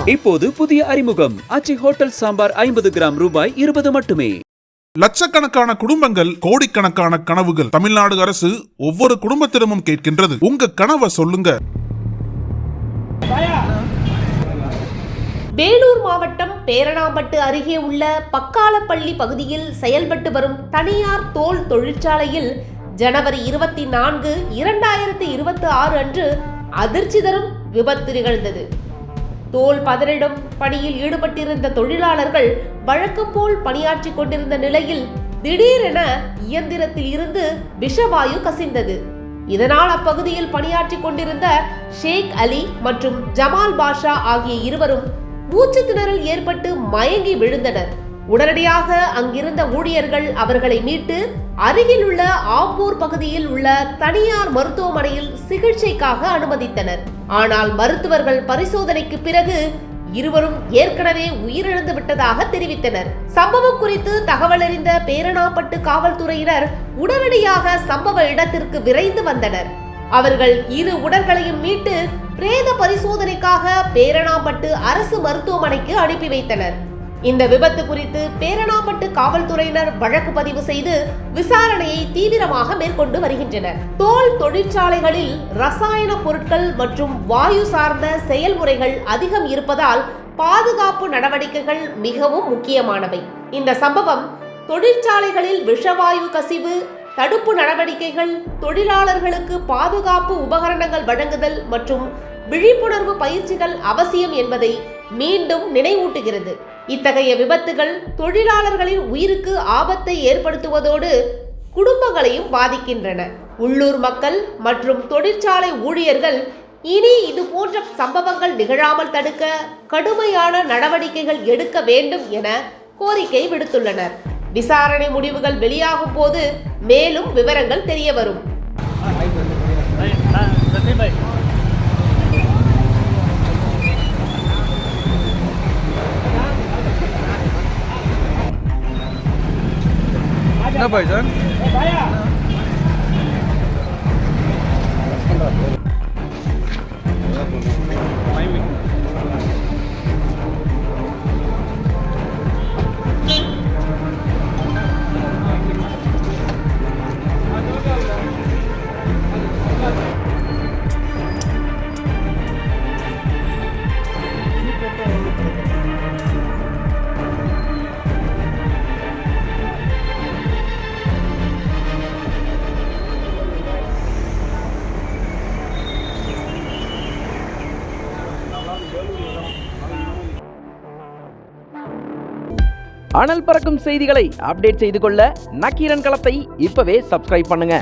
இப்போது புதிய அறிமுகம் ஆச்சி ஹோட்டல் சாம்பார் 50 கிராம் ரூபாய் 20 மட்டுமே. லட்சக்கணக்கான குடும்பங்கள், கோடிக்கணக்கான கனவுகள். தமிழ்நாடு அரசு ஒவ்வொரு குடும்பத்திடமும் கேட்கின்றது, உங்க கனவை சொல்லுங்க. வேலூர் மாவட்டம் பேரணாம்பட்டு அருகே உள்ள பக்காலப்பள்ளி பகுதியில் செயல்பட்டு வரும் தனியார் தோல் தொழிற்சாலையில் ஜனவரி 24, 2026 அன்று அதிர்ச்சி தரும் விபத்து நிகழ்ந்தது. தோல் பதனிடும் பணியில் ஈடுபட்டிருந்த தொழிலாளர்கள் வழக்கம் போல் பணியாற்றிக் கொண்டிருந்த நிலையில் திடீரென இயந்திரத்தில் இருந்து விஷவாயு கசிந்தது. இதனால் அப்பகுதியில் பணியாற்றிக் கொண்டிருந்த ஷேக் அலி மற்றும் ஜமால் பாஷா ஆகிய இருவரும் மூச்சு திணறல் ஏற்பட்டு மயங்கி விழுந்தனர். உடனடியாக அங்கிருந்த ஊழியர்கள் அவர்களை மீட்டு அருகில் உள்ள ஆம்பூர் பகுதியில் உள்ள தனியார் மருத்துவமனையில் சிகிச்சைக்காக அனுமதித்தனர். ஆனால் மருத்துவர்கள் பரிசோதனைக்கு பிறகு இருவரும் ஏற்கனவே உயிரிழந்து விட்டதாக தெரிவித்தனர். சம்பவம் குறித்து தகவல் அறிந்த பேரணாம்பட்டு காவல்துறையினர் உடனடியாக சம்பவ இடத்திற்கு விரைந்து வந்தனர். அவர்கள் இரு உடல்களையும் மீட்டு பிரேத பரிசோதனைக்காக பேரணாம்பட்டு அரசு மருத்துவமனைக்கு அனுப்பி வைத்தனர். இந்த விபத்து குறித்து பேரணாம்பட்டு காவல்துறையினர் வழக்கு பதிவு செய்து விசாரணையை தீவிரமாக மேற்கொண்டு வருகின்றனர். தோல் தொழிற்சாலைகளில் ரசாயன பொருட்கள் மற்றும் வாயு சார்ந்த செயல்முறைகள் அதிகம் இருப்பதால் பாதுகாப்பு நடவடிக்கைகள் மிகவும் முக்கியமானவை. இந்த சம்பவம் தொழிற்சாலைகளில் விஷவாயு கசிவு தடுப்பு நடவடிக்கைகள், தொழிலாளர்களுக்கு பாதுகாப்பு உபகரணங்கள் வழங்குதல் மற்றும் விழிப்புணர்வு பயிற்சிகள் அவசியம் என்பதை மீண்டும் நினைவூட்டுகிறது. இத்தகைய விபத்துகள் தொழிலாளர்களின் உயிருக்கு ஆபத்தை ஏற்படுத்துவதோடு குடும்பங்களையும் பாதிக்கின்றன. உள்ளூர் மக்கள் மற்றும் தொழிற்சாலை ஊழியர்கள் இனி இது போன்ற சம்பவங்கள் நிகழாமல் தடுக்க கடுமையான நடவடிக்கைகள் எடுக்க வேண்டும் என கோரிக்கை விடுத்துள்ளனர். விசாரணை முடிவுகள் வெளியாகும் போது மேலும் விவரங்கள் தெரிய வரும். அனல் பறக்கும் செய்திகளை அப்டேட் செய்து கொள்ள நக்கீரன் களத்தை இப்பவே சப்ஸ்கிரைப் பண்ணுங்க.